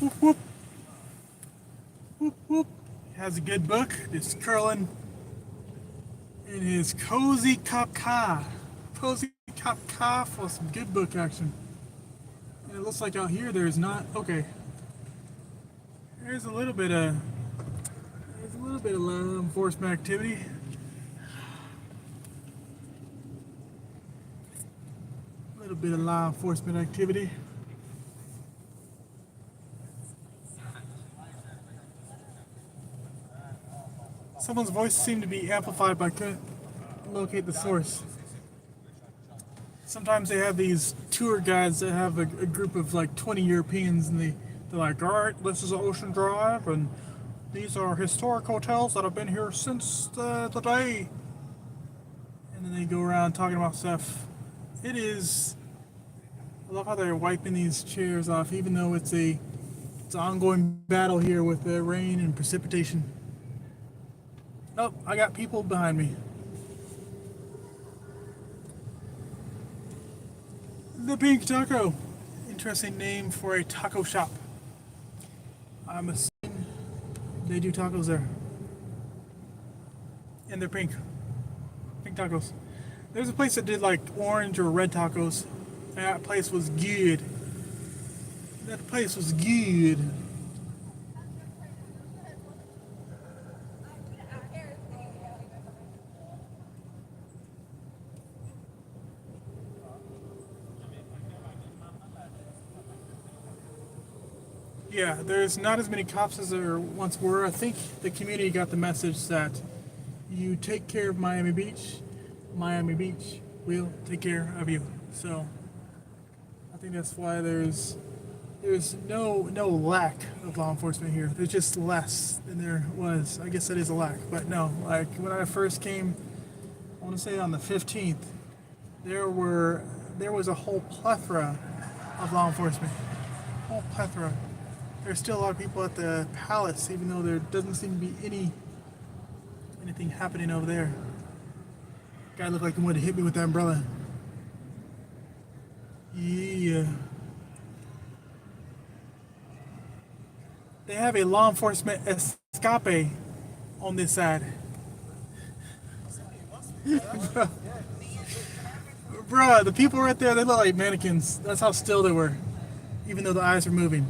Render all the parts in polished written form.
Whoop, whoop, whoop, whoop. Has a good book. Just curling in his cozy cup car. Cozy cup car for some good book action. And it looks like out here there's not. Okay. There's a little bit of law enforcement activity. A little bit of law enforcement activity. Someone's voice seemed to be amplified, but I couldn't locate the source. Sometimes they have these tour guides that have a group of like 20 Europeans, and they're like, all right, this is Ocean Drive, and these are historic hotels that have been here since the day. And then they go around talking about stuff. It is. I love how they're wiping these chairs off, even though it's an ongoing battle here with the rain and precipitation. Oh, I got people behind me. The Pink Taco. Interesting name for a taco shop. I'm assuming they do tacos there. And they're pink. Pink tacos. There's a place that did like orange or red tacos. That place was good. That place was good. Yeah, there's not as many cops as there once were. I think the community got the message that you take care of Miami Beach will take care of you. So I think that's why there's no lack of law enforcement here. There's just less than there was. I guess that is a lack, but no. Like when I first came, I want to say on the 15th, there was a whole plethora of law enforcement. Whole plethora. There's still a lot of people at the palace, even though there doesn't seem to be anything happening over there. Guy looked like he wanted to hit me with that umbrella. Yeah. They have a law enforcement escape on this side. Bruh, the people right there, they look like mannequins. That's how still they were, even though the eyes were moving.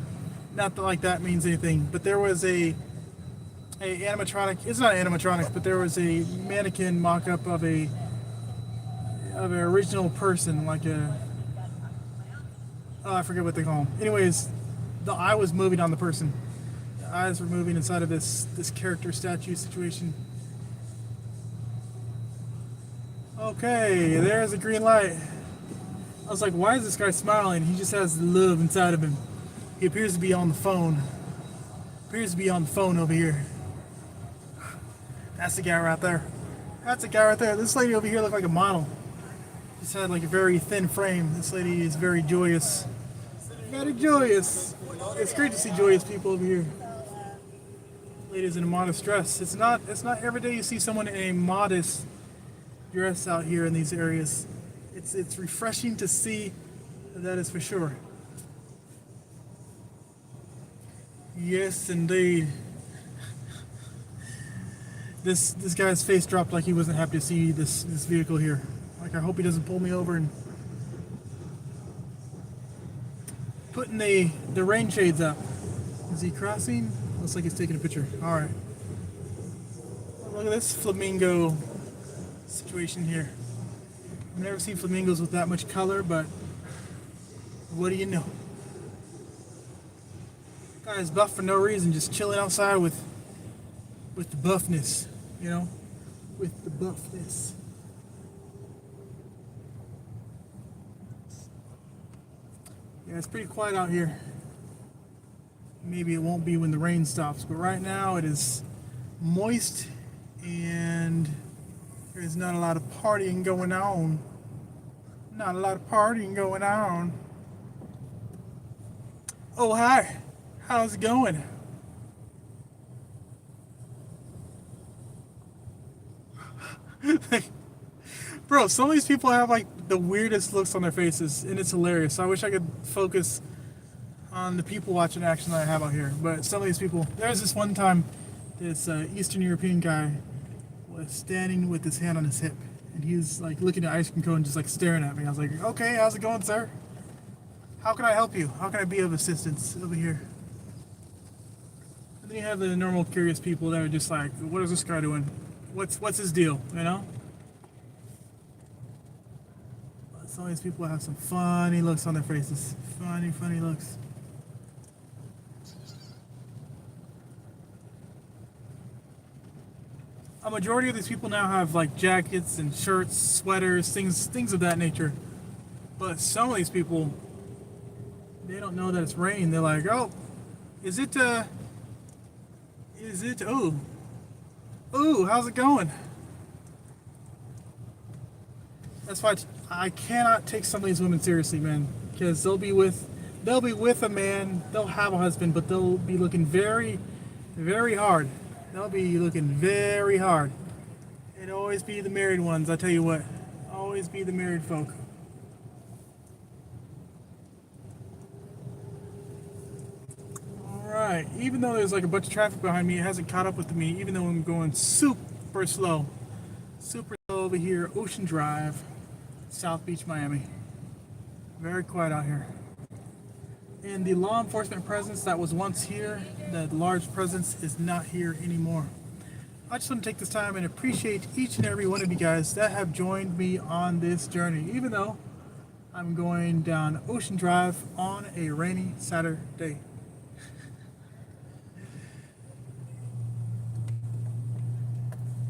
Not that like that means anything, but there was a animatronic. It's not animatronic, but there was a mannequin mock-up of an original person, like I forget what they call them. Anyways, the eye was moving on the person. The eyes were moving inside of this character statue situation. Okay, there's a green light. I was like, why is this guy smiling? He just has love inside of him. He appears to be on the phone. Appears to be on the phone over here. That's the guy right there. That's the guy right there. This lady over here looked like a model. Just had like a very thin frame. This lady is very joyous. Very joyous. It's great to see joyous people over here. Ladies in a modest dress. It's not every day you see someone in a modest dress out here in these areas. It's refreshing to see. That is for sure. Yes, indeed. This guy's face dropped like he wasn't happy to see this vehicle here. Like, I hope he doesn't pull me over and putting the rain shades up. Is he crossing? Looks like he's taking a picture. All right. Look at this flamingo situation here. I've never seen flamingos with that much color, but what do you know? Guy's buff for no reason, just chilling outside with the buffness, you know, with the buffness. Yeah, it's pretty quiet out here. Maybe it won't be when the rain stops, but right now it is moist and there's not a lot of partying going on. Not a lot of partying going on. Oh, hi. How's it going? Bro, some of these people have like the weirdest looks on their faces, and it's hilarious. So I wish I could focus on the people watching action that I have out here. But some of these people, there's this one time, this Eastern European guy was standing with his hand on his hip, and he was like looking at ice cream cone, just like staring at me. I was like, okay, how's it going, sir? How can I help you? How can I be of assistance over here? And then you have the normal curious people that are just like, what is this guy doing? What's his deal, you know? But some of these people have some funny looks on their faces. Funny looks. A majority of these people now have like jackets and shirts, sweaters, things of that nature. But some of these people, they don't know that it's rain. They're like, oh, is it, oh, how's it going? That's why I cannot take some of these women seriously, man, because they'll be with a man, they'll have a husband, but they'll be looking very, very hard. They'll be looking very hard. It'll always be the married ones, I tell you what. Always be the married folk. Alright, even though there's like a bunch of traffic behind me, it hasn't caught up with me, even though I'm going super slow. Super slow over here, Ocean Drive, South Beach, Miami. Very quiet out here. And the law enforcement presence that was once here, that large presence, is not here anymore. I just want to take this time and appreciate each and every one of you guys that have joined me on this journey, even though I'm going down Ocean Drive on a rainy Saturday.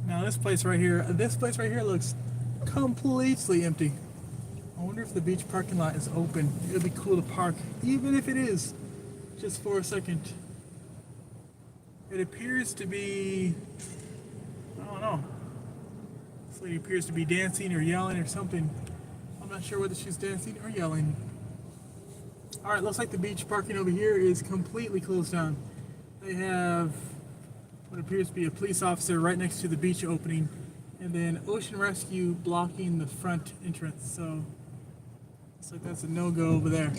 Now this place right here looks completely empty. I wonder if the beach parking lot is open. It would be cool to park, even if it is, just for a second. It appears to be, I don't know. This lady appears to be dancing or yelling or something. I'm not sure whether she's dancing or yelling. Alright, looks like the beach parking over here is completely closed down. They have what appears to be a police officer right next to the beach opening, and then Ocean Rescue blocking the front entrance. So looks like that's a no-go over there.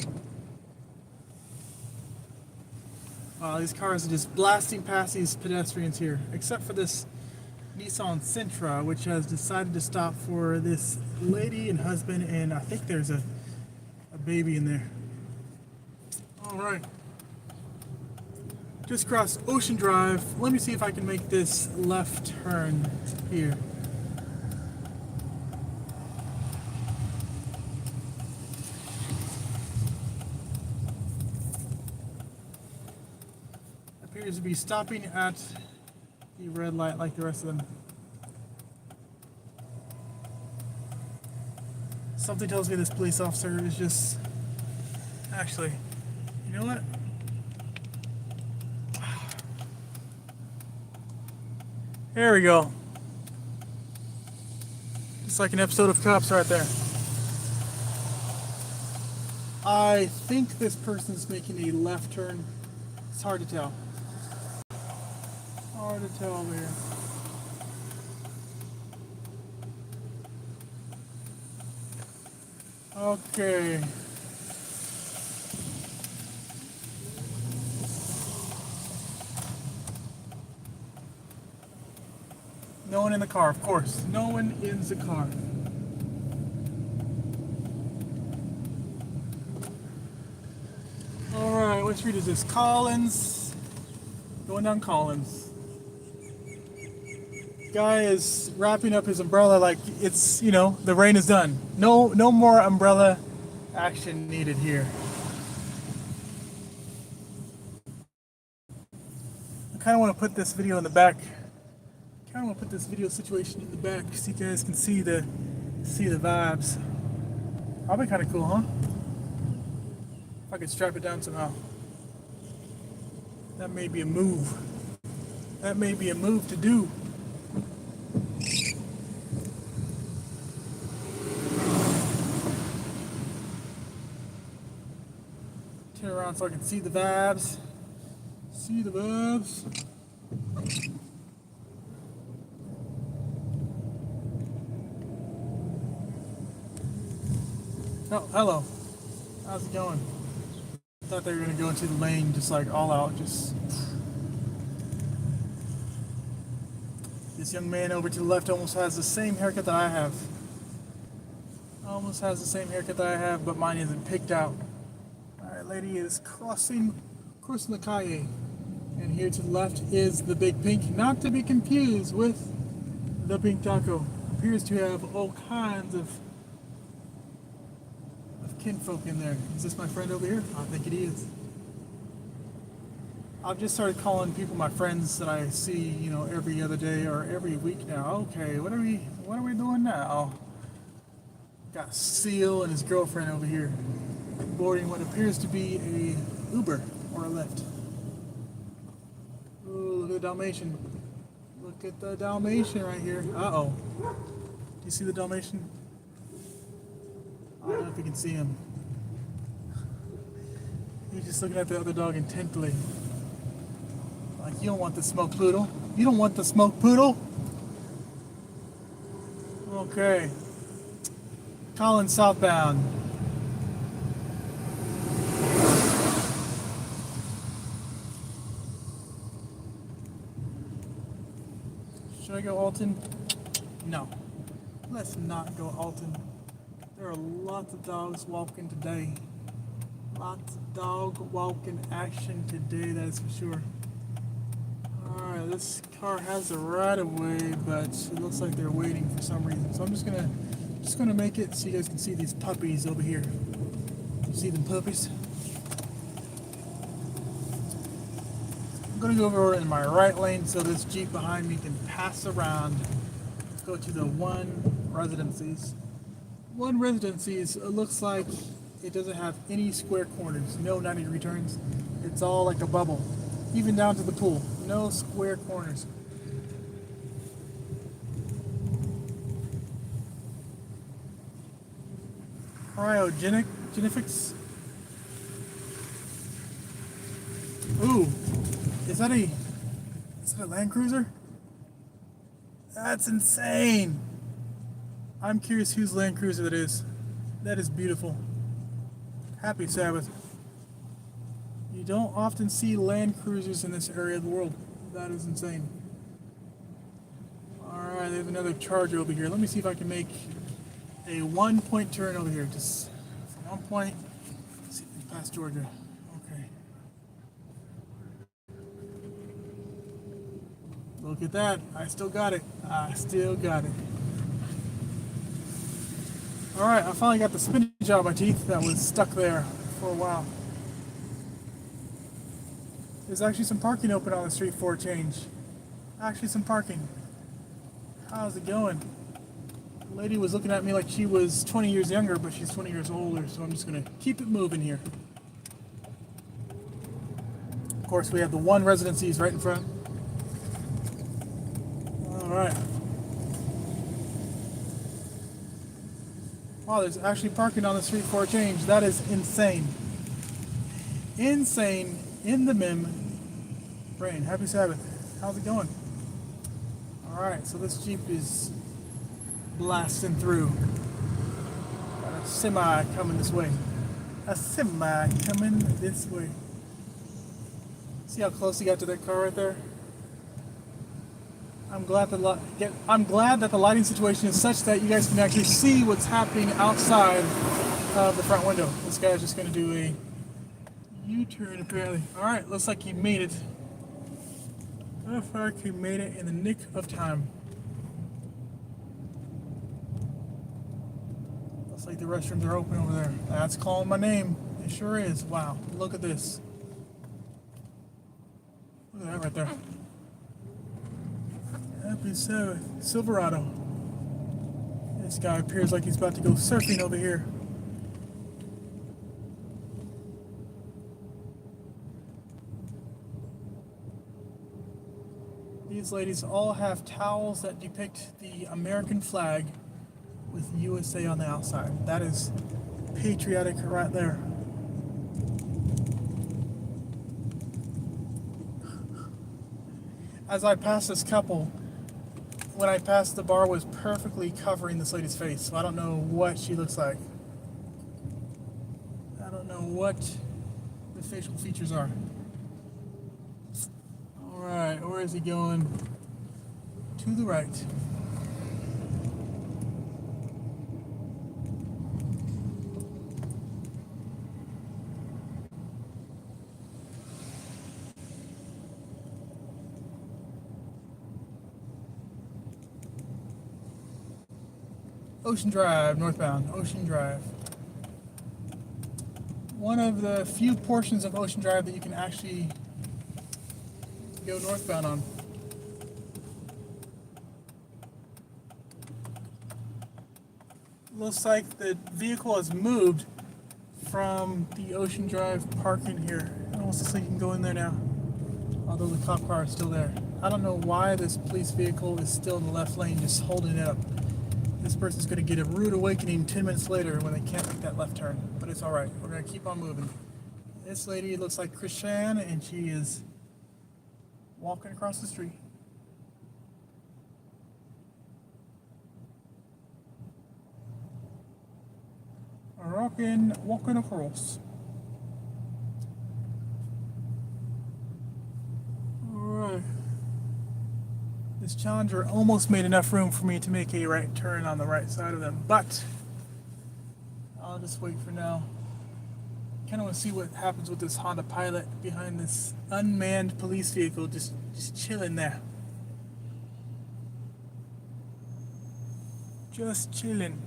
Wow, these cars are just blasting past these pedestrians here, except for this Nissan Sentra, which has decided to stop for this lady and husband, and I think there's a baby in there. Alright. Just crossed Ocean Drive. Let me see if I can make this left turn here. Appears to be stopping at the red light like the rest of them. Something tells me this police officer is just... Actually, you know what? There we go. Just like an episode of Cops right there. I think this person's making a left turn. It's hard to tell. Hard to tell over here. Okay. No one in the car, of course. No one in the car. Alright, what street is this? Collins. Going down Collins. Guy is wrapping up his umbrella like it's, you know, the rain is done. No more umbrella action needed here. I kind of want to put this video in the back. I want to put this video situation in the back so you guys can see the vibes. Probably kind of cool, huh? If I could strap it down somehow. That may be a move. That may be a move to do. Turn around so I can see the vibes. See the vibes. Oh, hello. How's it going? Thought they were gonna go into the lane just like all out. Just this young man over to the left almost has the same haircut that I have. Almost has the same haircut that I have, but mine isn't picked out. Alright, lady is crossing the calle. And here to the left is the Big Pink, not to be confused with the Pink Taco. Appears to have all kinds of kinfolk in there. Is this my friend over here? I think it is. I've just started calling people my friends that I see, you know, every other day or every week now. Okay, what are we doing now? Got Seal and his girlfriend over here boarding what appears to be a Uber or a Lyft. Ooh, look at the Dalmatian. Look at the Dalmatian right here. Uh-oh. Do you see the Dalmatian? I don't know if you can see him. He's just looking at the other dog intently. Like, you don't want the smoked poodle. You don't want the smoked poodle. Okay. Collins southbound. Should I go Alton? No. Let's not go Alton. There are lots of dogs walking today. Lots of dog walking action today, that is for sure. Alright, this car has the right of way, but it looks like they're waiting for some reason. So I'm just gonna make it so you guys can see these puppies over here. You see them puppies? I'm gonna go over in my right lane so this Jeep behind me can pass around. Let's go to the One Residencies. One Residencies, it looks like it doesn't have any square corners, no 90-degree turns. It's all like a bubble, even down to the pool. No square corners. Cryogenics. Ooh, is that a Land Cruiser? That's insane. I'm curious whose Land Cruiser that is. That is beautiful. Happy Sabbath. You don't often see Land Cruisers in this area of the world. That is insane. Alright, there's another Charger over here. Let me see if I can make a 1-point turn over here. Just 1 point. Let's see if we can pass Georgia. Okay. Look at that. I still got it. I still got it. Alright, I finally got the spinach out of my teeth that was stuck there for a while. There's actually some parking open on the street for a change. Actually some parking. How's it going? The lady was looking at me like she was 20 years younger, but she's 20 years older, so I'm just going to keep it moving here. Of course, we have the One Residencies right in front. Alright. Wow, there's actually parking on the street for a change. That is insane. Insane in the brain. Happy Sabbath. How's it going? Alright, so this Jeep is blasting through. Got a semi coming this way. A semi coming this way. See how close he got to that car right there? I'm glad that the lighting situation is such that you guys can actually see what's happening outside of the front window. This guy's just going to do a U-turn apparently. Alright, looks like he made it. Looks like he made it in the nick of time. Looks like the restrooms are open over there. That's calling my name. It sure is. Wow, look at this. Look at that right there. Happy Sabbath. Silverado. This guy appears like he's about to go surfing over here. These ladies all have towels that depict the American flag with USA on the outside. That is patriotic right there. As I passed this couple, when I passed, the bar was perfectly covering this lady's face, so I don't know what she looks like. I don't know what the facial features are. Alright, where is he going? To the right. Ocean Drive, northbound, Ocean Drive. One of the few portions of Ocean Drive that you can actually go northbound on. Looks like the vehicle has moved from the Ocean Drive parking here. It almost looks like you can go in there now, although the cop car is still there. I don't know why this police vehicle is still in the left lane just holding it up. This person's going to get a rude awakening 10 minutes later when they can't make that left turn. But it's alright. We're going to keep on moving. This lady looks like Christiane, and she is walking across the street. Walking across. Alright. This Challenger almost made enough room for me to make a right turn on the right side of them, but I'll just wait for now. Kind of want to see what happens with this Honda Pilot behind this unmanned police vehicle, just chilling there. Just chilling.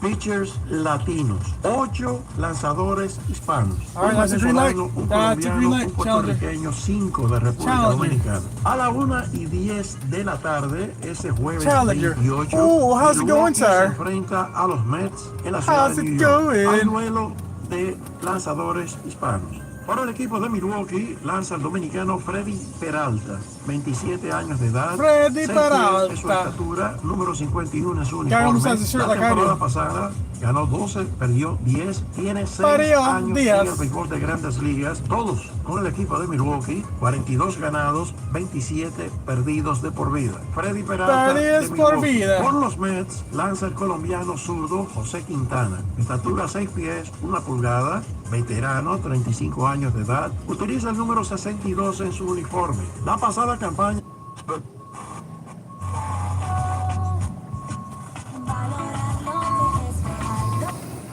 Pitchers latinos, 8 lanzadores hispanos. Un venezolano, un colombiano, un puertorriqueño, 5 de República Dominicana. A la 1:10 de la tarde, ese jueves 28, how's it going, se sir? enfrenta a los Mets en la ciudad de New York. Al duelo de lanzadores hispanos. Para el equipo de Milwaukee lanza el dominicano Freddy Peralta, 27 años de edad, 6 pies de su estatura, número 51 en su uniforme. La temporada pasada ganó 12, perdió 10, tiene 6 años en el béisbol de Grandes Ligas, todos con el equipo de Milwaukee, 42 ganados, 27 perdidos de por vida. Freddy Peralta de Milwaukee. Por los Mets lanza el colombiano zurdo José Quintana, estatura 6 pies, 1 pulgada, veterano, 35 años de edad, utiliza el número 62 en su uniforme. La pasada campaña...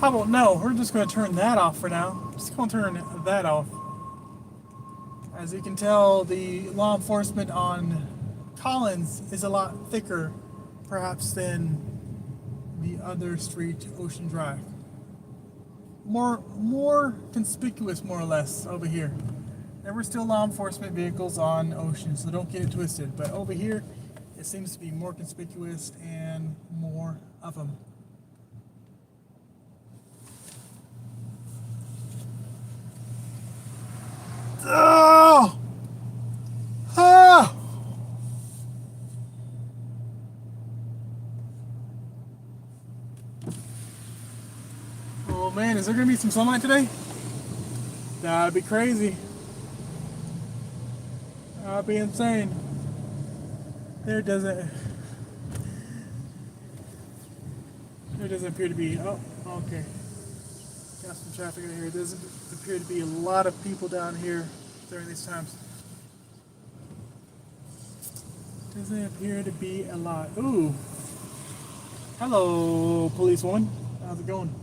How about no? We're just going to turn that off for now. Just going to turn that off. As you can tell, the law enforcement on Collins is a lot thicker, perhaps, than the other street, Ocean Drive. More conspicuous, more or less, over here. There were still law enforcement vehicles on Ocean, so don't get it twisted. But over here, it seems to be more conspicuous and more of them. Oh! Ah! Oh man, is there gonna be some sunlight today? That'd be crazy. That'd be insane. There doesn't appear to be. Oh, okay. Got some traffic out here. There doesn't appear to be a lot of people down here during these times. Doesn't appear to be a lot. Ooh. Hello, police woman. How's it going?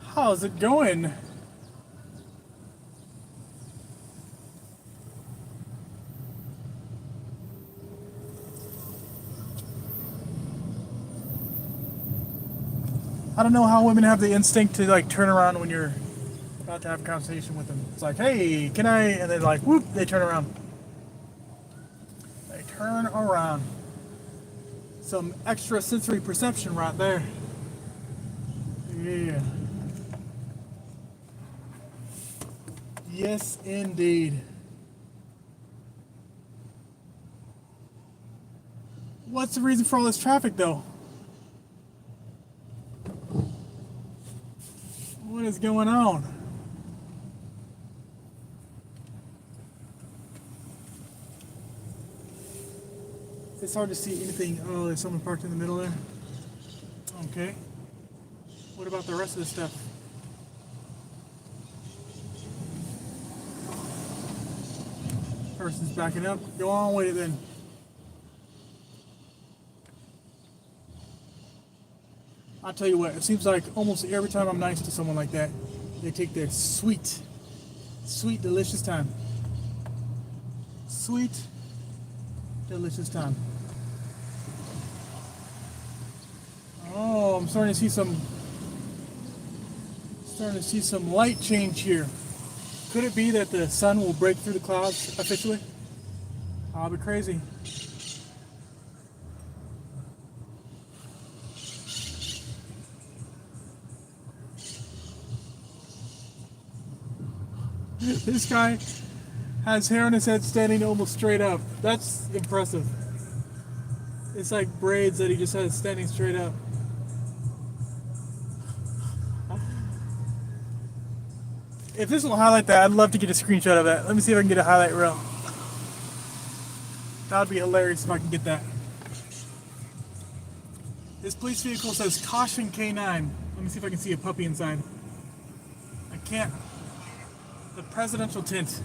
How's it going? I don't know how women have the instinct to like turn around when you're about to have a conversation with them. It's like, hey, can I? And then like, whoop, they turn around. They turn around. Some extra sensory perception right there. Yeah. Yes, indeed. What's the reason for all this traffic, though? What is going on? It's hard to see anything. Oh, there's someone parked in the middle there. Okay. What about the rest of the stuff? Person's backing up. Go on with it then. I'll tell you what, it seems like almost every time I'm nice to someone like that, they take their sweet, delicious time. Sweet, delicious time. Oh, I'm starting to see some light change here. Could it be that the sun will break through the clouds officially? I'll be crazy. This guy has hair on his head standing almost straight up. That's impressive. It's like braids that he just has standing straight up. If this will highlight that, I'd love to get a screenshot of that. Let me see if I can get a highlight reel. That would be hilarious if I can get that. This police vehicle says caution K9. Let me see if I can see a puppy inside. I can't. The presidential tint.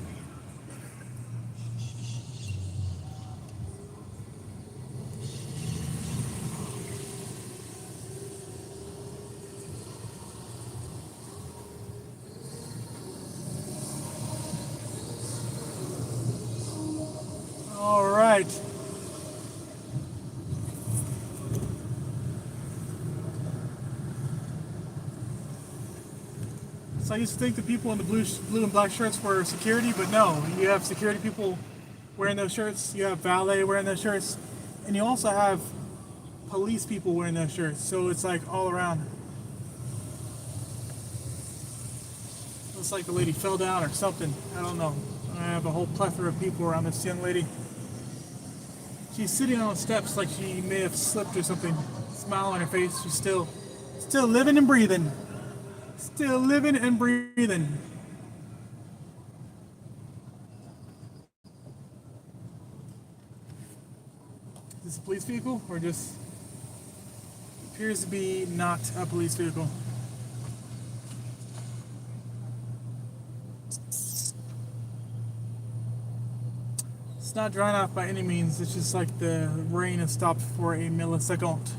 All right. So I used to think the people in the blue and black shirts were security, but no. You have security people wearing those shirts. You have valet wearing those shirts, and you also have police people wearing those shirts. So it's like all around. Looks like the lady fell down or something. I don't know. I have a whole plethora of people around this young lady. She's sitting on steps like she may have slipped or something. Smile on her face. She's still living and breathing. Still living and breathing. Is this a police vehicle or just appears to be not a police vehicle? It's not drying off by any means. It's just like the rain has stopped for a millisecond.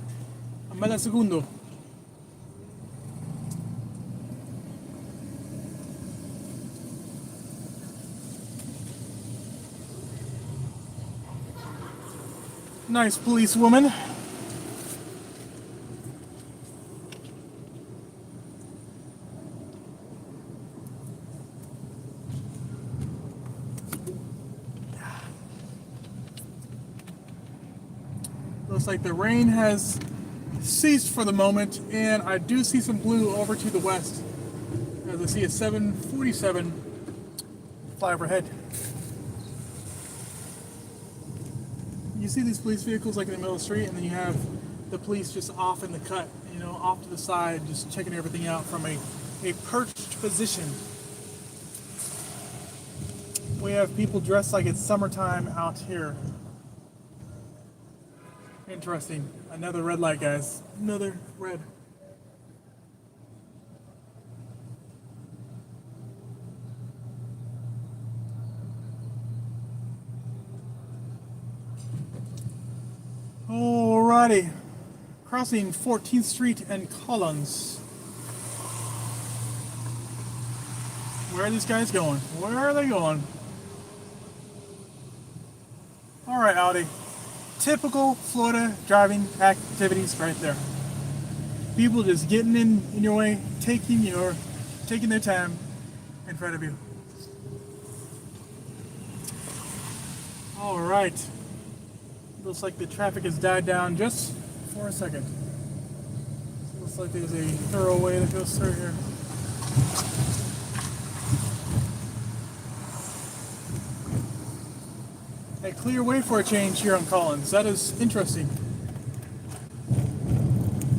A millisegundo. Nice policewoman. Looks like the rain has ceased for the moment, and I do see some blue over to the west, as I see a 747 fly overhead. You see these police vehicles like in the middle of the street, and then you have the police just off in the cut, you know, off to the side, just checking everything out from a perched position. We have people dressed like it's summertime out here. Interesting. Another red light, guys. Another red. Alrighty. Crossing 14th Street and Collins. Where are these guys going? Where are they going? Alright, Audi. Typical Florida driving activities right there. People just getting in your way, taking their time in front of you. Alright. Looks like the traffic has died down just for a second. Looks like there's a thorough way that goes through here. A clear way for a change here on Collins. That is interesting.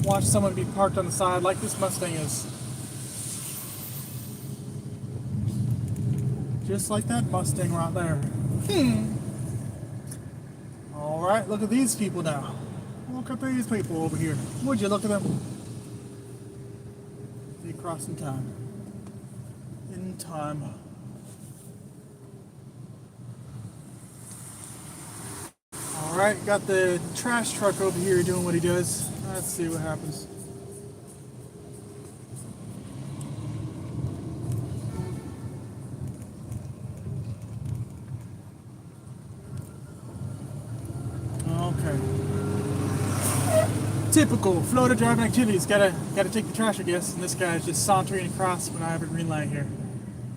Watch someone be parked on the side like this Mustang is. Just like that Mustang right there. Alright, look at these people now. Look at these people over here. Would you look at them? They cross in time. In time. Alright, got the trash truck over here doing what he does. Let's see what happens. Okay. Typical Florida driving activities. Gotta take the trash, I guess. And this guy's just sauntering across when I have a green light here.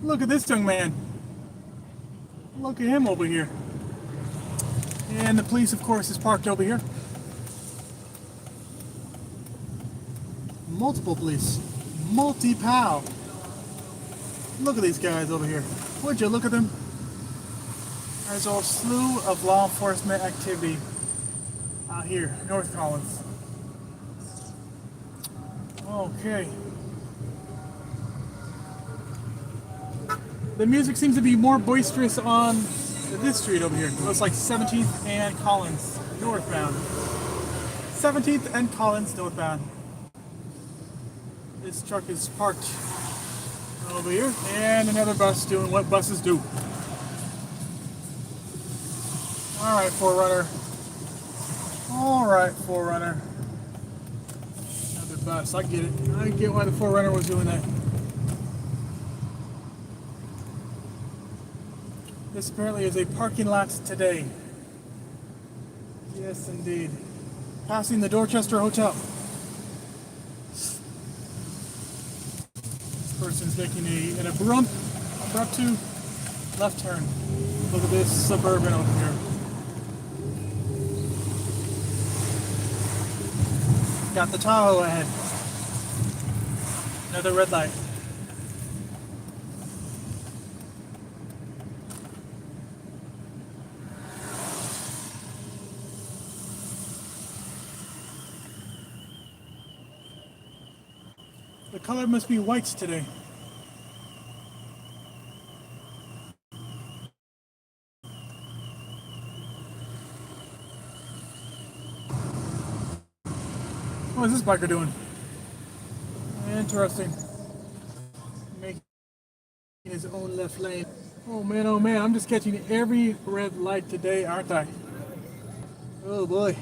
Look at this young man. Look at him over here. And the police, of course, is parked over here. Multiple police. Multi-pow. Look at these guys over here. Would you look at them? There's a slew of law enforcement activity out here, North Collins. Okay. The music seems to be more boisterous on this street over here. It looks like 17th and Collins, northbound. 17th and Collins, northbound. This truck is parked over here, and another bus doing what buses do. Alright, 4Runner. Alright, 4Runner. Another bus, I get it. I get why the 4Runner was doing that. This apparently is a parking lot today. Yes, indeed. Passing the Dorchester Hotel. This person's making an abrupt left turn. Look at this Suburban over here. Got the Tahoe ahead. Another red light. The color must be whites today. What is this biker doing? Interesting. Making his own left lane. Oh man, I'm just catching every red light today, aren't I? Oh boy.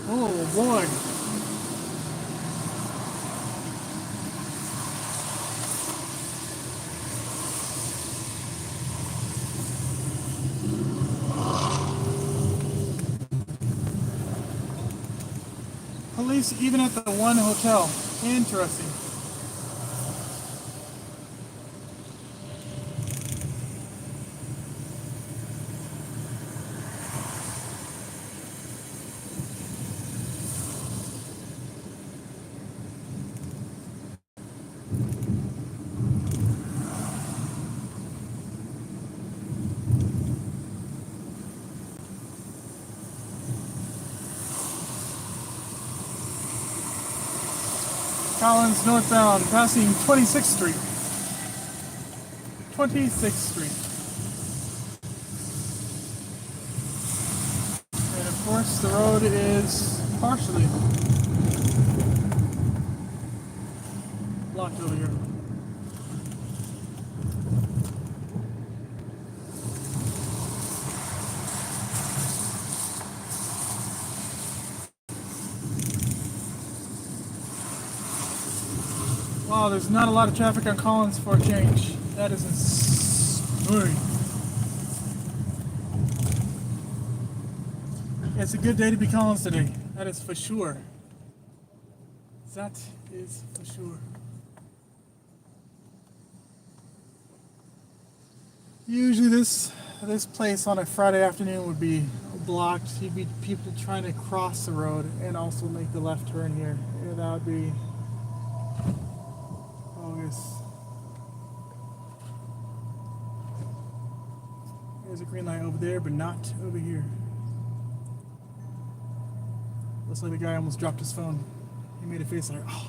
Oh boy. Police even at the one hotel. Interesting. Collins northbound, passing 26th Street. 26th Street. And of course the road is partially blocked over here. Wow, there's not a lot of traffic on Collins for a change. That is insane. It's a good day to be Collins today. That is for sure. That is for sure. Usually this place on a Friday afternoon would be blocked. You'd be people trying to cross the road and also make the left turn here. Yeah, that would be There's a green light over there, but not over here. Looks like the guy almost dropped his phone. He made a face like, oh.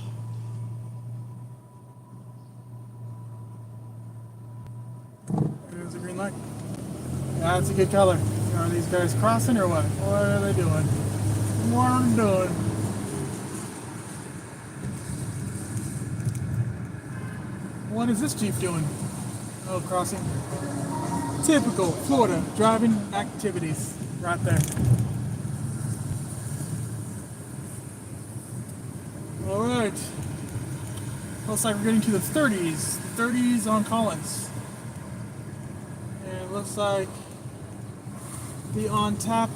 light. That's a good color. Are these guys crossing or what? What are they doing? What are they doing? What is this Jeep doing? Oh, crossing. Typical Florida driving activities right there. All right. Looks like we're getting to the 30s. 30s on Collins. And it looks like the on tap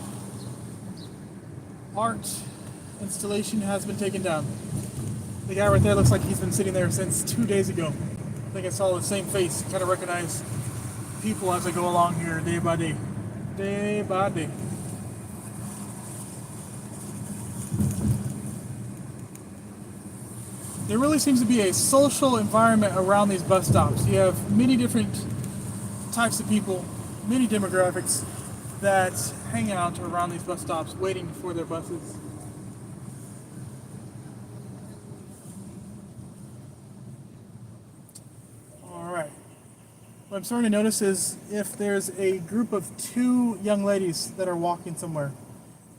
art installation has been taken down. The guy right there looks like he's been sitting there since 2 days ago. I think I saw the same face. Kind of recognize people as I go along here day by day. Day by day. There really seems to be a social environment around these bus stops. You have many different types of people, many demographics that hang out around these bus stops waiting for their buses. Alright. What I'm starting to notice is if there's a group of 2 young ladies that are walking somewhere,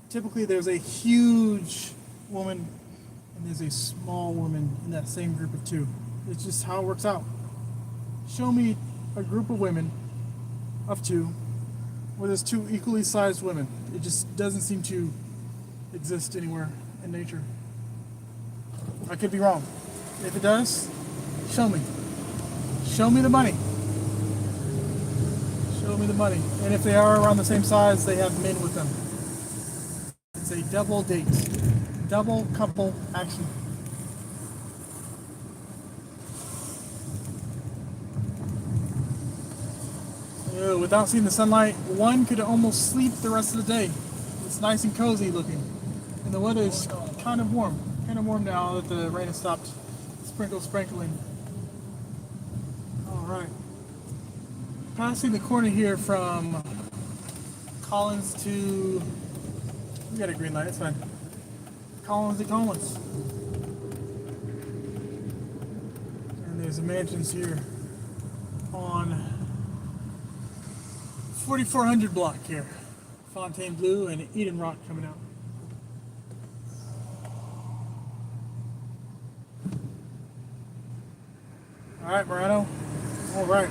typically there's a huge woman and there's a small woman in that same group of 2. It's just how it works out. Show me a group of women of 2 where there's 2 equally sized women. It just doesn't seem to exist anywhere in nature. I could be wrong. If it does, show me. Show me the money. Show me the money. And if they are around the same size, they have men with them. It's a double date. Double couple action. Without seeing the sunlight, one could almost sleep the rest of the day. It's nice and cozy looking. And the weather is kind of warm. Kind of warm now that the rain has stopped sprinkling. Alright. Passing the corner here from Collins to... We got a green light, it's fine. Collins to Collins. And there's the mansions here on 4400 block here. Fontaine Blue and Eden Rock coming out. Alright, Morano. Alright.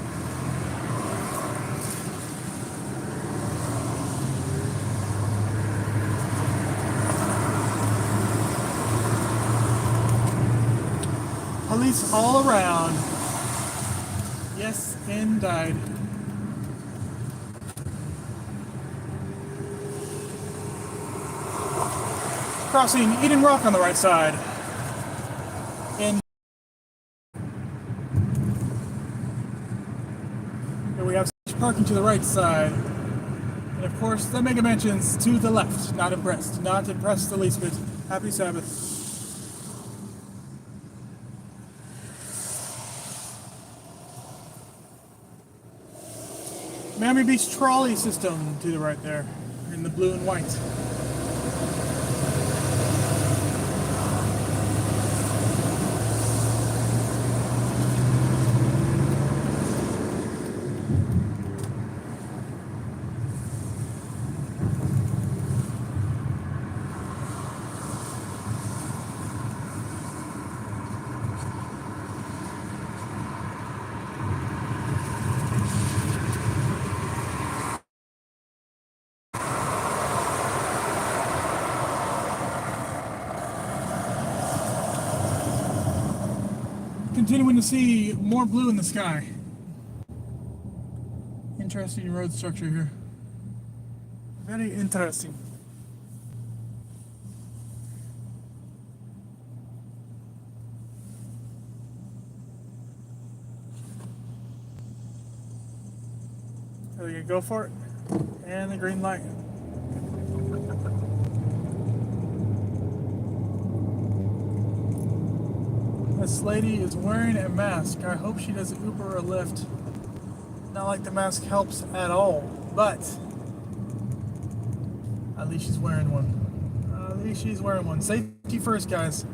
Police all around. Yes, indeed. Crossing Eden Rock on the right side. And here we have parking to the right side. And of course, the Mega Mansions to the left. Not impressed. Not impressed the least bit. Happy Sabbath. Miami Beach trolley system to the right there. In the blue and white. Continuing to see more blue in the sky. Interesting road structure here. Very interesting. Are we gonna go for it? And the green light. This lady is wearing a mask. I hope she doesn't Uber or Lyft. Not like the mask helps at all, but at least she's wearing one. At least she's wearing one. Safety first, guys.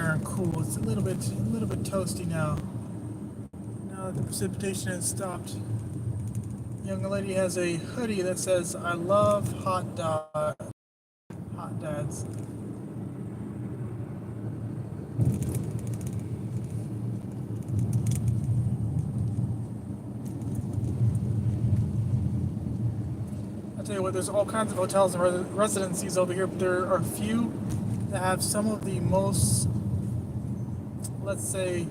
fair and cool. It's a little bit toasty now. Now that the precipitation has stopped. Young lady has a hoodie that says, "I love hot dads." I'll tell you what, there's all kinds of hotels and residencies over here, but there are a few that have some of the most, let's say,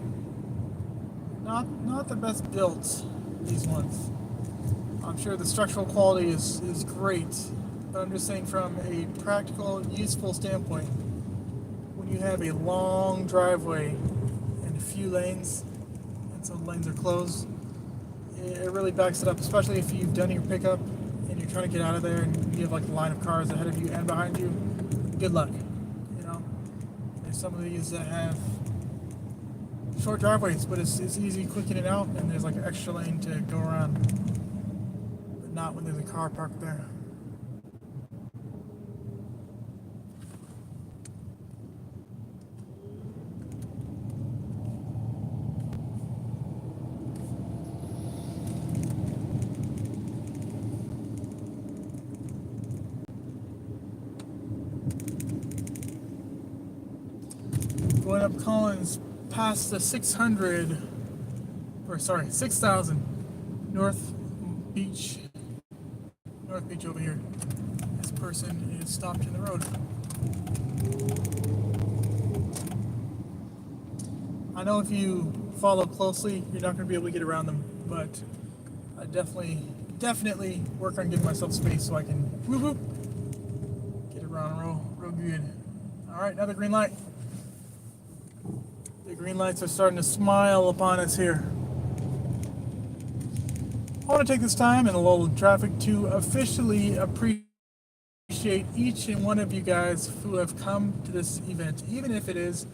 not the best built, these ones. I'm sure the structural quality is great, but I'm just saying from a practical, useful standpoint, when you have a long driveway and a few lanes, and some lanes are closed, it really backs it up, especially if you've done your pickup and you're trying to get out of there and you have like a line of cars ahead of you and behind you. Good luck. You know, there's some of these that have short driveways, but it's easy, quick in and out, and there's like an extra lane to go around. But not when there's a car parked there. Going up Collins past the 6,000 North Beach over here. This person is stopped in the road. I know if you follow closely, you're not going to be able to get around them, but I definitely work on giving myself space so I can get around real good. All right, another green light. The green lights are starting to smile upon us here. I want to take this time in a lull of traffic to officially appreciate each and one of you guys who have come to this event, even if it is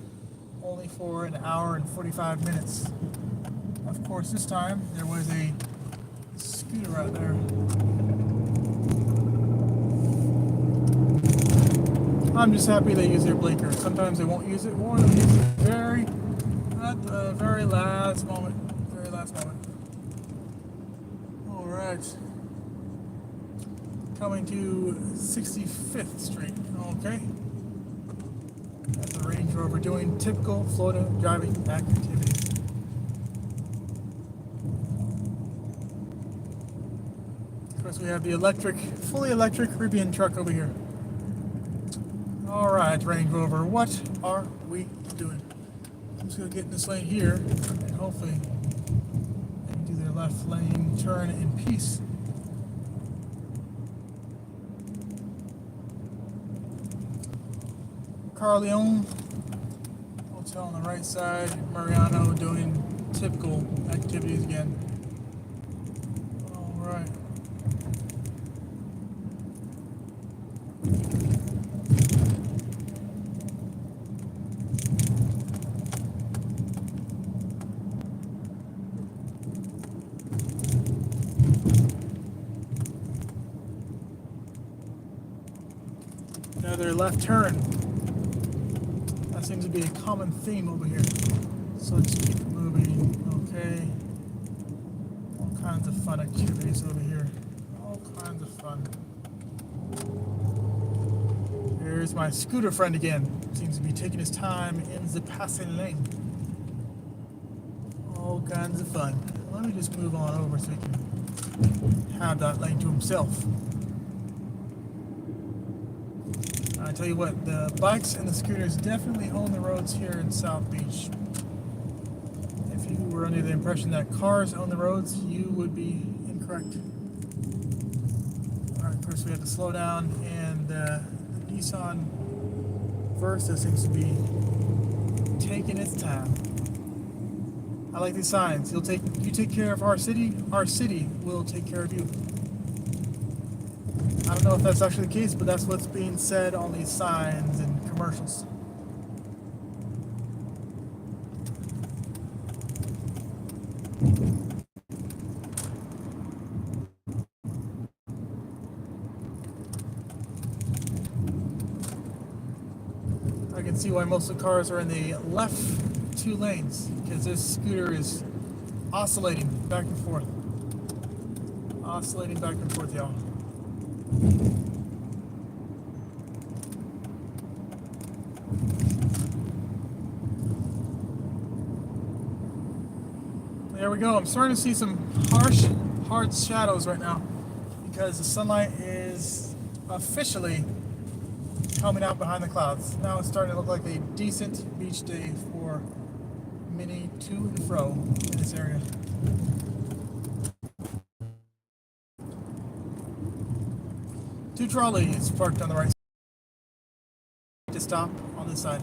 only for an hour and 45 minutes. Of course, this time there was a scooter out there. I'm just happy they use their blinker. Sometimes they won't use it, or they'll use it at the very last moment. All right. Coming to 65th Street. Okay. That's a Range Rover doing typical Florida driving activities. Of course, we have the fully electric Rivian truck over here. All right, Range Rover, what are we doing? I'm just gonna get in this lane here, and hopefully they can do their left lane turn in peace. Carleone Hotel on the right side. Mariano doing typical activities again. All right. Another left turn. That seems to be a common theme over here. So let's keep moving. Okay. All kinds of fun activities over here. All kinds of fun. Here's my scooter friend again. Seems to be taking his time in the passing lane. All kinds of fun. Let me just move on over so he can have that lane to himself. I tell you what, the bikes and the scooters definitely own the roads here in South Beach. If you were under the impression that cars own the roads, you would be incorrect. Alright, of course we have to slow down, and the Nissan Versa seems to be taking its time. I like these signs. You take care of our city will take care of you. I don't know if that's actually the case, but that's what's being said on these signs and commercials. I can can see why most of the cars are in the left 2 lanes, because this scooter is oscillating back and forth. Oscillating back and forth, y'all. There we go. I'm starting to see some hard shadows right now because the sunlight is officially coming out behind the clouds. Now it's starting to look like a decent beach day for many to and fro in this area. Two trolleys parked on the right side to stop on this side.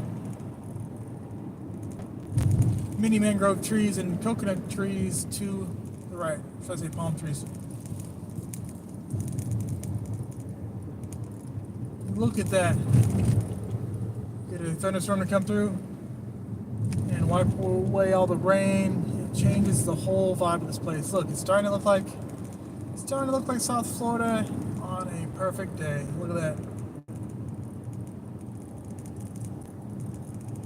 Mini mangrove trees and coconut trees to the right. Should I say palm trees? Look at that. Get a thunderstorm to come through and wipe away all the rain. It changes the whole vibe of this place. Look, it's starting to look like South Florida on a perfect day. Look at that.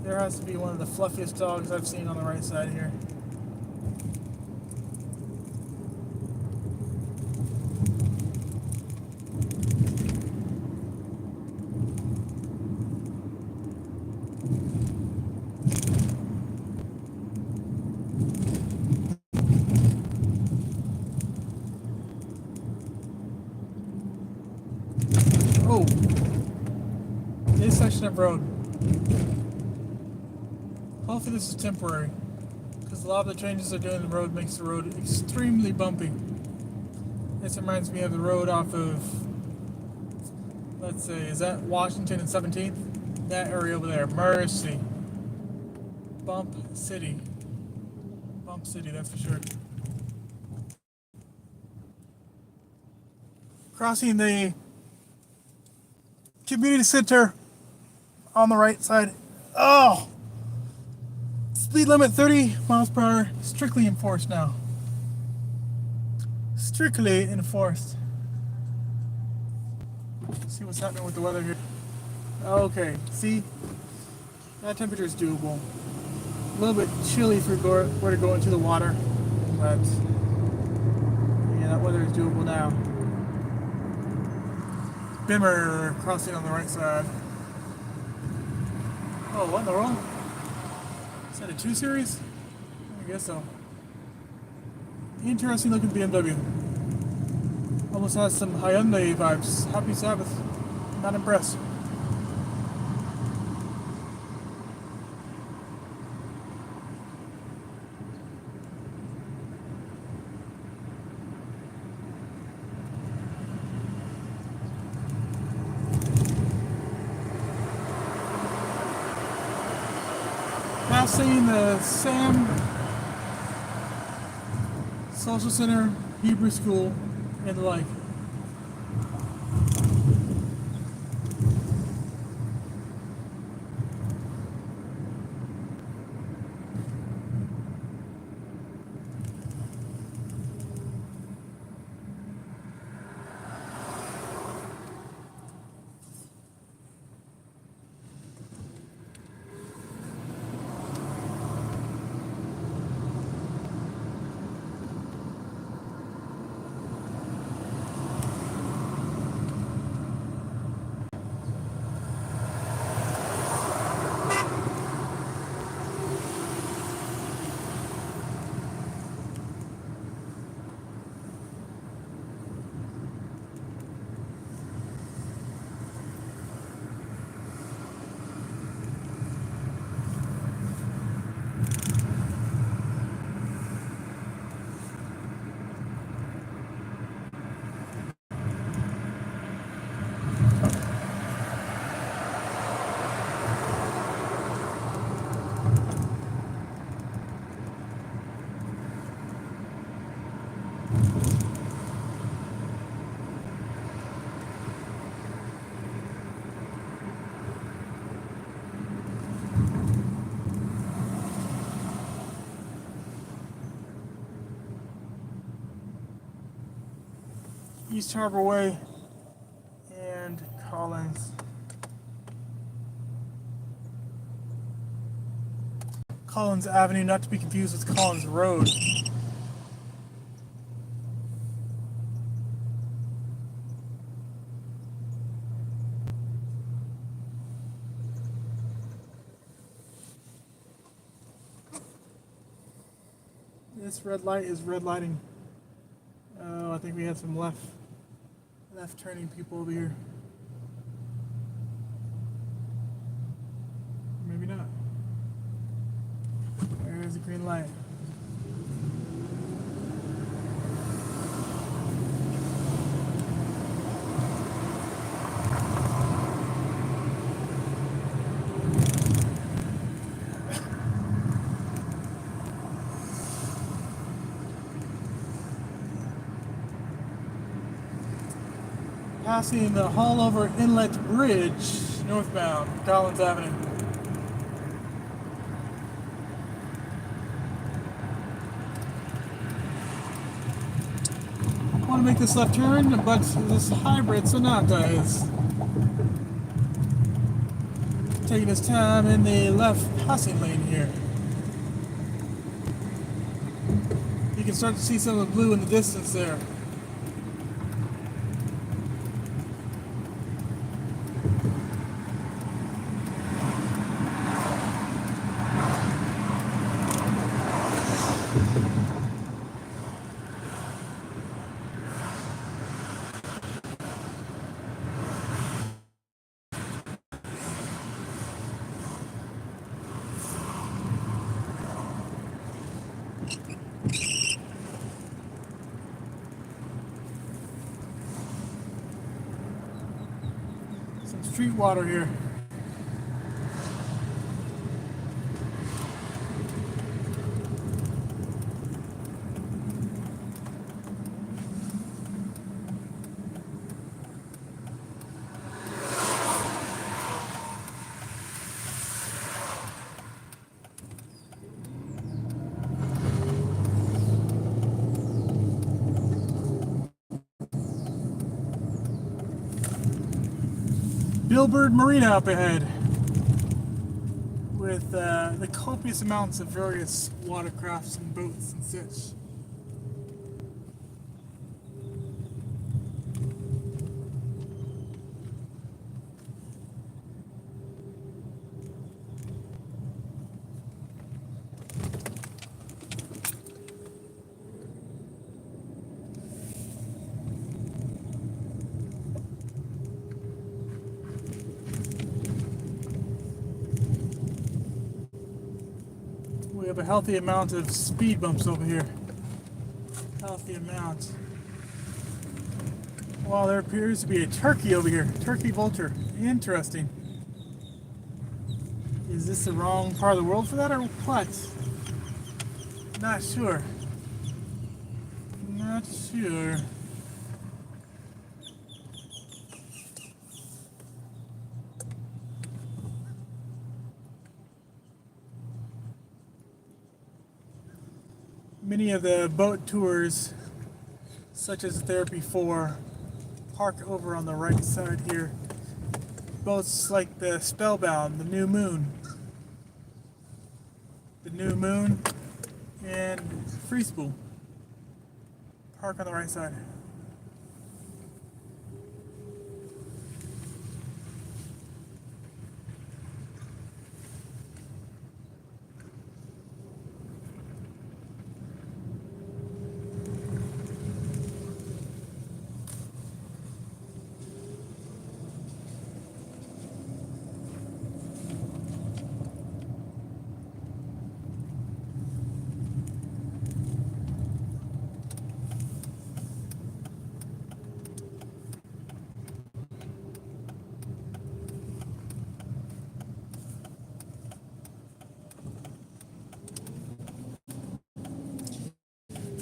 There has to be one of the fluffiest dogs I've seen on the right side here. Oh, this section of road. Hopefully this is temporary, because a lot of the changes they're doing in the road makes the road extremely bumpy. This reminds me of the road off of, let's say, is that Washington and 17th? That area over there, Mercy. Bump City. Bump City, that's for sure. Crossing the community center on the right side. Oh! Speed limit 30 miles per hour, strictly enforced now. Strictly enforced. Let's see what's happening with the weather here. Okay, see? That temperature is doable. A little bit chilly if we were to go into the water, but yeah, that weather is doable now. Bimmer crossing on the right side. Oh, what in the world? Is that a 2 Series? I guess so. Interesting looking BMW. Almost has some Hyundai vibes. Happy Sabbath. Not impressed. Passing the Sam Social Center, Hebrew School, and the like. East Harbor Way and Collins. Collins Avenue, not to be confused with Collins Road. This red light is red lighting. Oh, I think we had some left turning people over here. Maybe not. There's the green light. Passing the Haulover Inlet Bridge, northbound, Collins Avenue. I want to make this left turn, but this hybrid Sonata is taking his time in the left passing lane here. You can start to see some of the blue in the distance there. Some street water here. Billbird Marina up ahead with the copious amounts of various watercrafts and boats and such. We have a healthy amount of speed bumps over here. Healthy amount. Well, there appears to be a turkey over here. Turkey vulture. Interesting. Is this the wrong part of the world for that or what? Not sure. Not sure. Many of the boat tours, such as Therapy 4, park over on the right side here. Boats like the Spellbound, the New Moon, and Freespool park on the right side.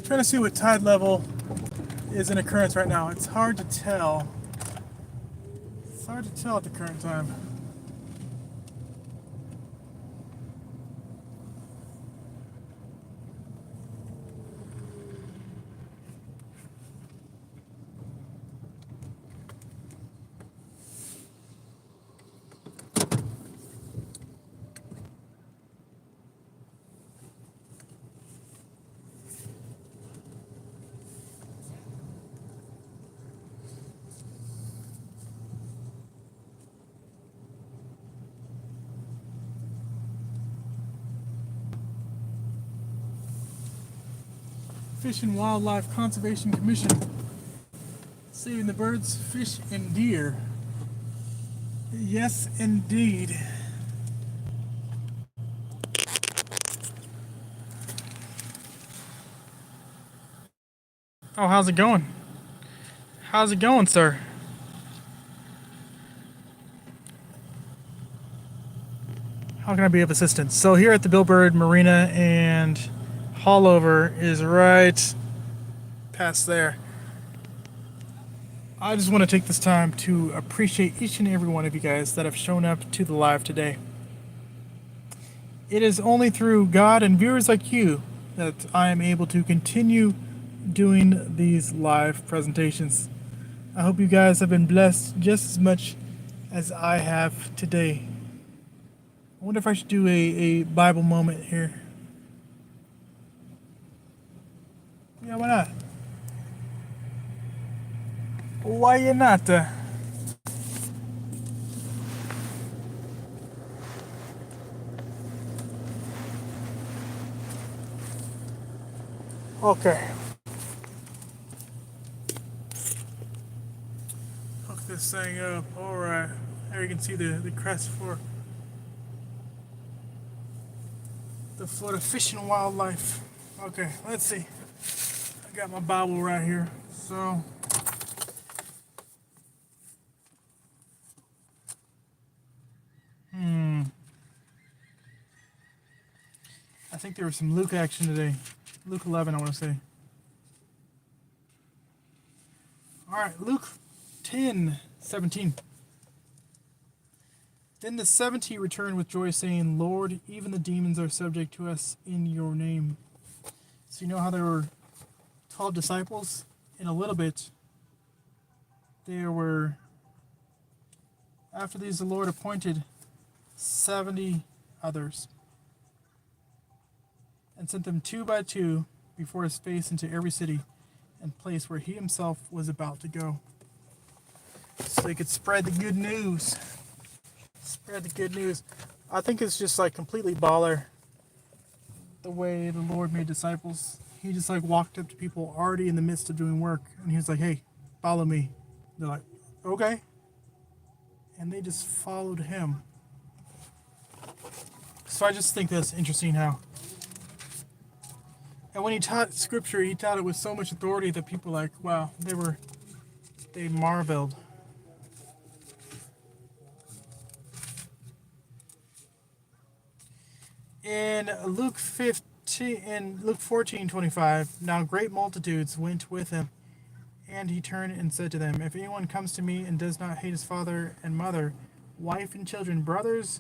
Trying to see what tide level is in occurrence right now. It's hard to tell. It's hard to tell at the current time. Fish and Wildlife Conservation Commission. Saving the birds, fish, and deer. Yes, indeed. Oh, how's it going? How's it going, sir? How can I be of assistance? So here at the Billbird Marina, and Haulover is right past there. I just want to take this time to appreciate each and every one of you guys that have shown up to the live today. It is only through God and viewers like you that I am able to continue doing these live presentations. I hope you guys have been blessed just as much as I have today. I wonder if I should do a Bible moment here. Yeah, why not? Why you not? Okay. Hook this thing up. Alright. There you can see the crest for the Florida Fish and Wildlife. Okay, let's see. I got my Bible right here. So I think there was some Luke action today. Luke 11, I want to say. Alright, Luke 10:17. Then the 70 returned with joy, saying, Lord, even the demons are subject to us in your name. So you know how there were 12 disciples? In a little bit, there were, after these the Lord appointed 70 others, and sent them 2 by 2 before his face into every city and place where he himself was about to go. So they could spread the good news. Spread the good news. I think it's just like completely baller the way the Lord made disciples. He just like walked up to people already in the midst of doing work, and he was like, hey, follow me. They're like, okay. And they just followed him. So I just think that's interesting how. And when he taught scripture, he taught it with so much authority that people like, wow, they marveled. In Luke 14:25, now great multitudes went with him, and he turned and said to them, if anyone comes to me and does not hate his father and mother, wife and children, brothers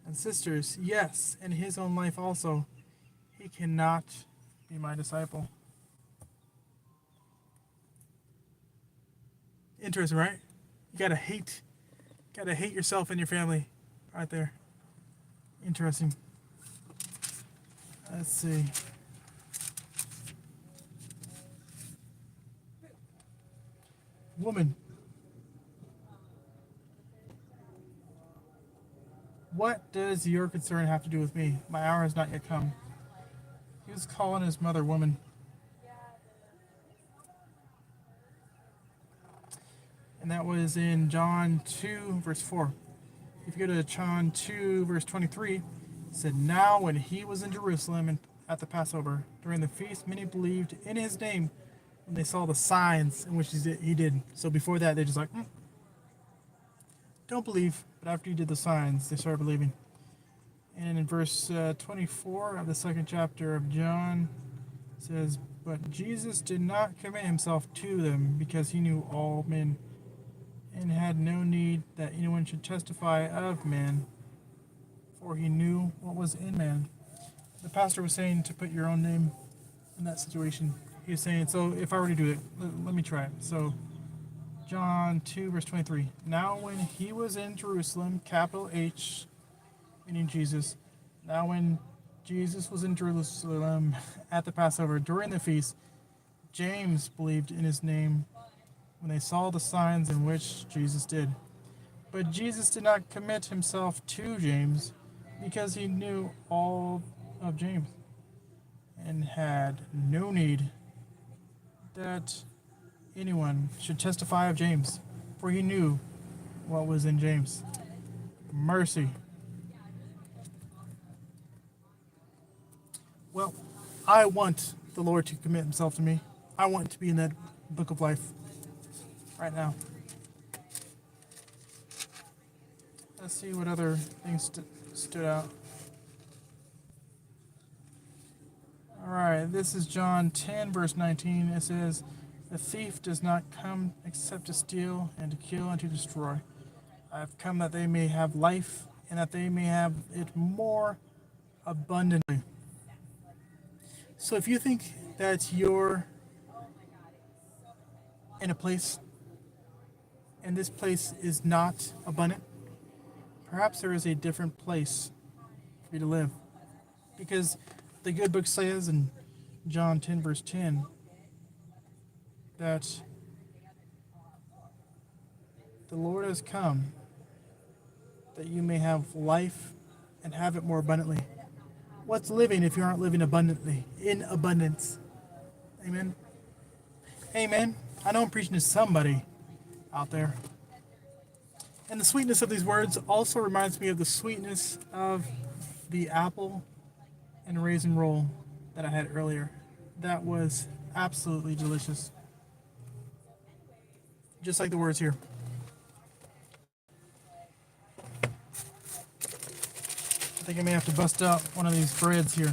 and sisters, yes, and his own life also, he cannot be my disciple. Interesting, right? You gotta hate yourself and your family, right there. Interesting. Let's see. Woman, what does your concern have to do with me? My hour has not yet come. He was calling his mother woman. And that was in John 2, verse 4. If you go to John 2, verse 23, it said, now when he was in Jerusalem and at the Passover, during the feast, many believed in his name when they saw the signs in which he did. So before that, they're just like, don't believe. But after he did the signs, they started believing. And in verse 24 of the 2nd chapter of John, it says, but Jesus did not commit himself to them because he knew all men and had no need that anyone should testify of man, for he knew what was in man. The pastor was saying to put your own name in that situation. He was saying, so if I were to do it, let me try it. So John 2, verse 23. Now when he was in Jerusalem, capital H, meaning Jesus. Now when Jesus was in Jerusalem at the Passover during the feast, James believed in his name when they saw the signs in which Jesus did. But Jesus did not commit himself to James because he knew all of James and had no need that anyone should testify of James, for he knew what was in James. Mercy. Well, I want the Lord to commit himself to me. I want to be in that book of life right now. Let's see what other things stood out. All right, this is John 10, verse 19. It says, "The thief does not come except to steal and to kill and to destroy. I have come that they may have life and that they may have it more abundantly." So if you think that you're in a place and this place is not abundant, perhaps there is a different place for you to live. Because the good book says in John 10, verse 10, that the Lord has come that you may have life and have it more abundantly. What's living if you aren't living abundantly, in abundance? Amen. Amen. I know I'm preaching to somebody out there. And the sweetness of these words also reminds me of the sweetness of the apple and raisin roll that I had earlier. That was absolutely delicious. Just like the words here. I think I may have to bust out one of these breads here.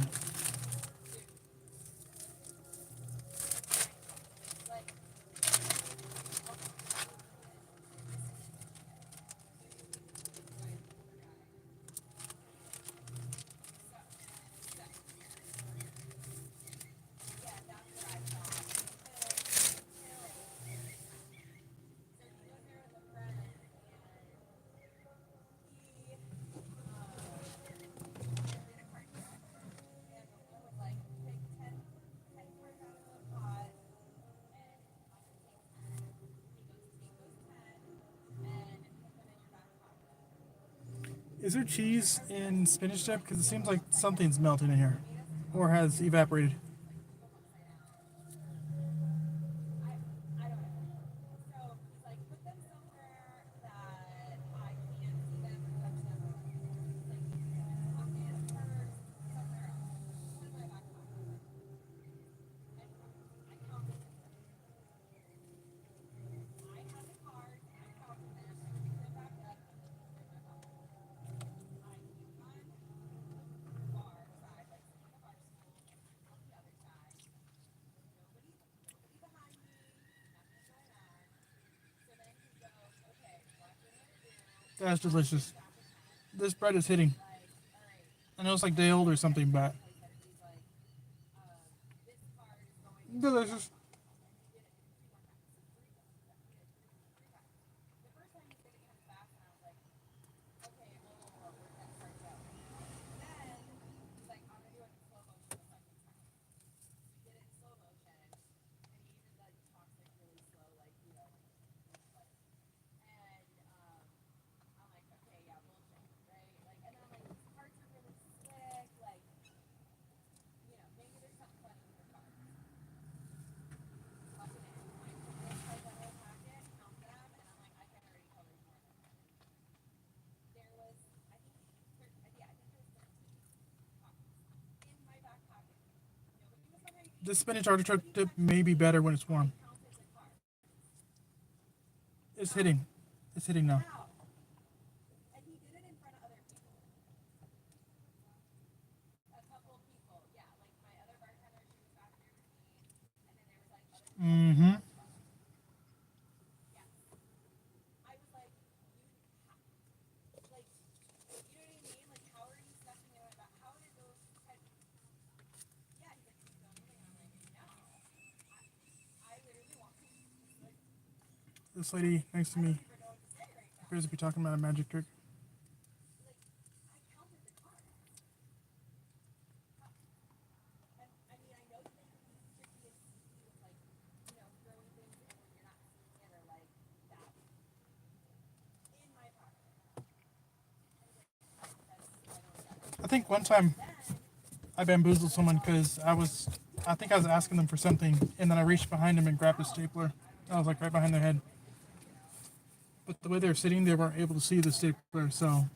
Is there cheese in spinach dip? Because it seems like something's melting in here. Or has evaporated. That's delicious. This bread is hitting. I know it's like day old or something, but delicious. This spinach artichoke dip may be better when it's warm. It's hitting. It's hitting now. Mm-hmm. This lady next to me appears to be talking about a magic trick. I think one time I bamboozled someone because I was I think I was asking them for something, and then I reached behind them and grabbed a stapler. I was like right behind their head. But the way they were sitting, they weren't able to see the stapler, so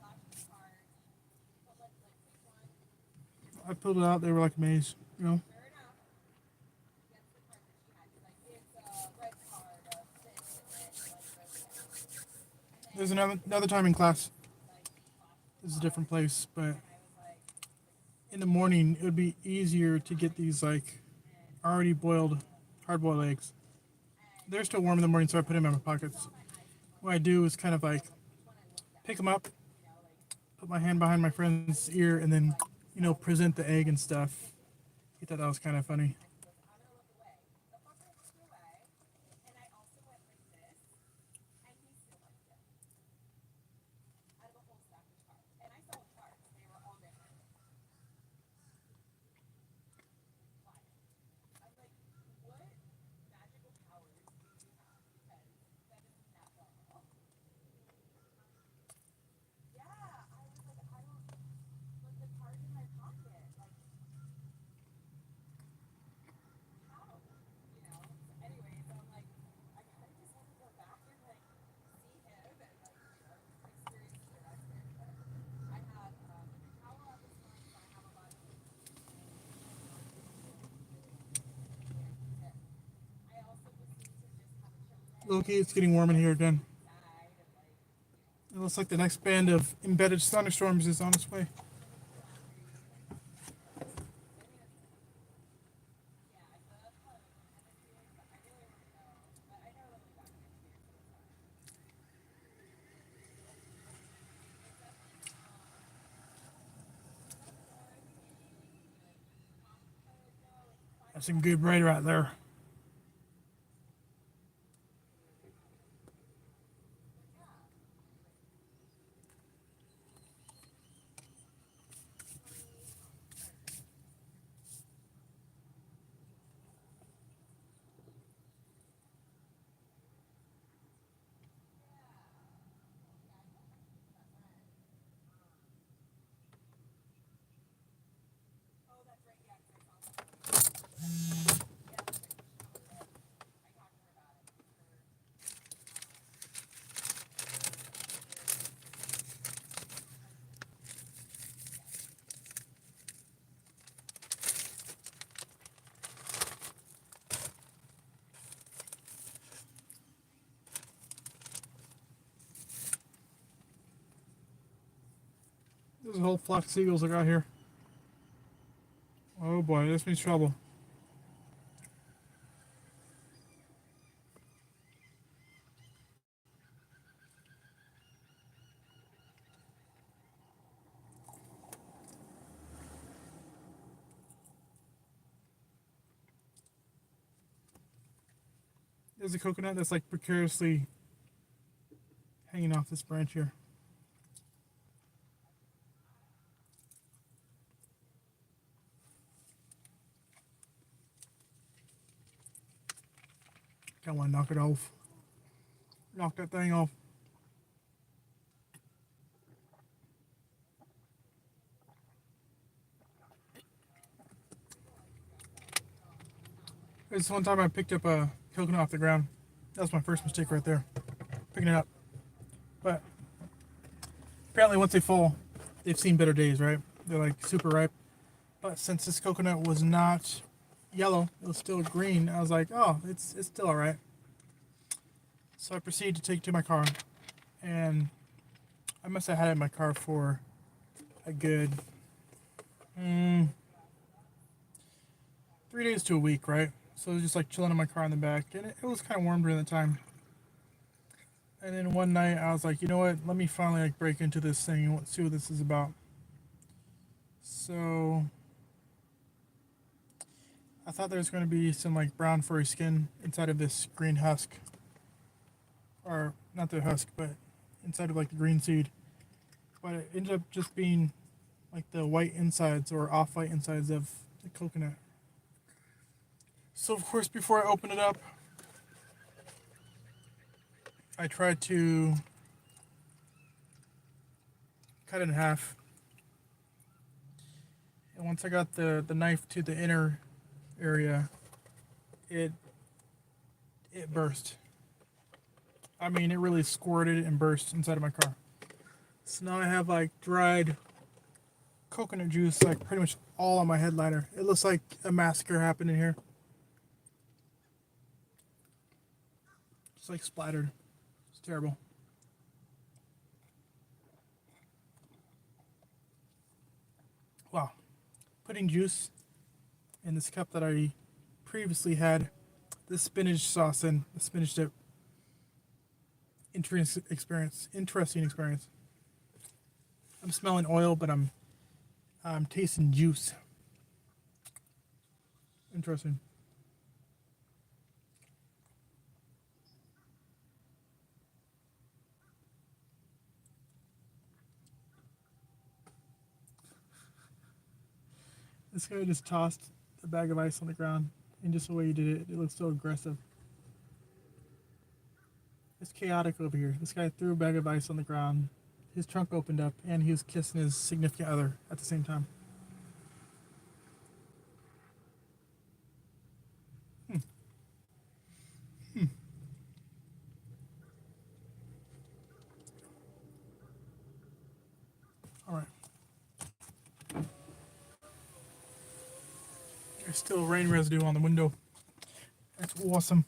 I pulled it out. They were like amazed, you know. There's another time in class. This is a different place, but in the morning it would be easier to get these like already boiled, hard-boiled eggs. They're still warm in the morning, so I put them in my pockets. What I do is kind of like pick them up, put my hand behind my friend's ear, and then present the egg and stuff. He thought that was kind of funny. Okay, it's getting warm in here again. It looks like the next band of embedded thunderstorms is on its way. That's some good bread right there. There's a whole flock of seagulls that got here. Oh boy, this means trouble. There's a coconut that's like precariously hanging off this branch here. Kind of want to knock it off. Knock that thing off. This one time I picked up a coconut off the ground. That was my first mistake right there. Picking it up. But apparently once they fall, they've seen better days, right? They're like super ripe. But since this coconut was not yellow, it was still green, I was like, oh, it's still alright. So I proceeded to take it to my car. And I must have had it in my car for a good 3 days to a week, right? So it was just like chilling in my car in the back, and it was kind of warm during the time. And then one night I was like, you know what? Let me finally like break into this thing and see what this is about. So I thought there was going to be some like brown furry skin inside of this green husk, or not the husk, but inside of like the green seed. But it ended up just being like the white insides or off-white insides of the coconut. So of course, before I open it up, I tried to cut it in half. And once I got the knife to the inner area, it burst. I mean, it really squirted and burst inside of my car. So now I have like dried coconut juice like pretty much all on my headliner. It looks like a massacre happened in here. It's like splattered. It's terrible. Wow. Putting juice in this cup that I previously had this spinach sauce in, the spinach dip. Interesting experience. I'm smelling oil, but I'm tasting juice. Interesting. This guy just tossed a bag of ice on the ground, and just the way he did it, it looks so aggressive. It's chaotic over here. This guy threw a bag of ice on the ground, his trunk opened up, and he was kissing his significant other at the same time. All right. There's still rain residue on the window. That's awesome.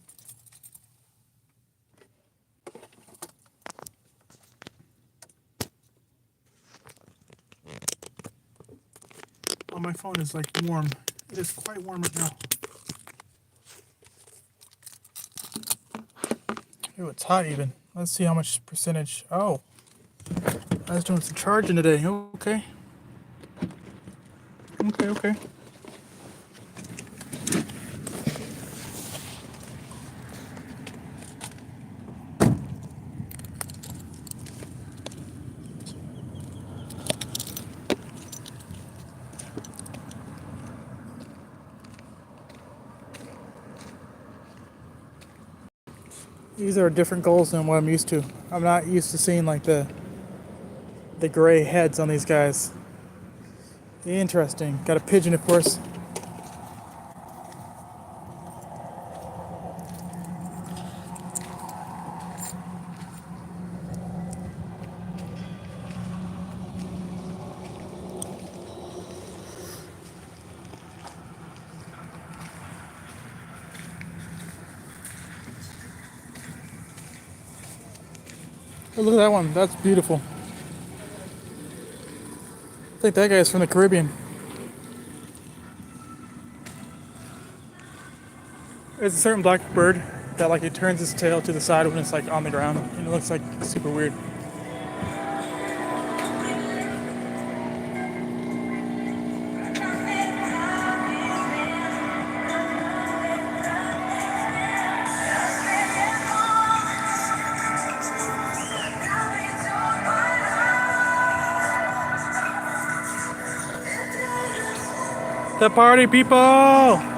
Oh, my phone is like warm. It is quite warm right now. Ooh, it's hot even. Let's see how much percentage. Oh, I was doing some charging today. Okay. Okay. These are different goals than what I'm used to. I'm not used to seeing like the gray heads on these guys. Interesting. Got a pigeon, of course. Oh, look at that one. That's beautiful. I think that guy's from the Caribbean. There's a certain black bird that like it turns its tail to the side when it's like on the ground, and it looks like super weird. The party people!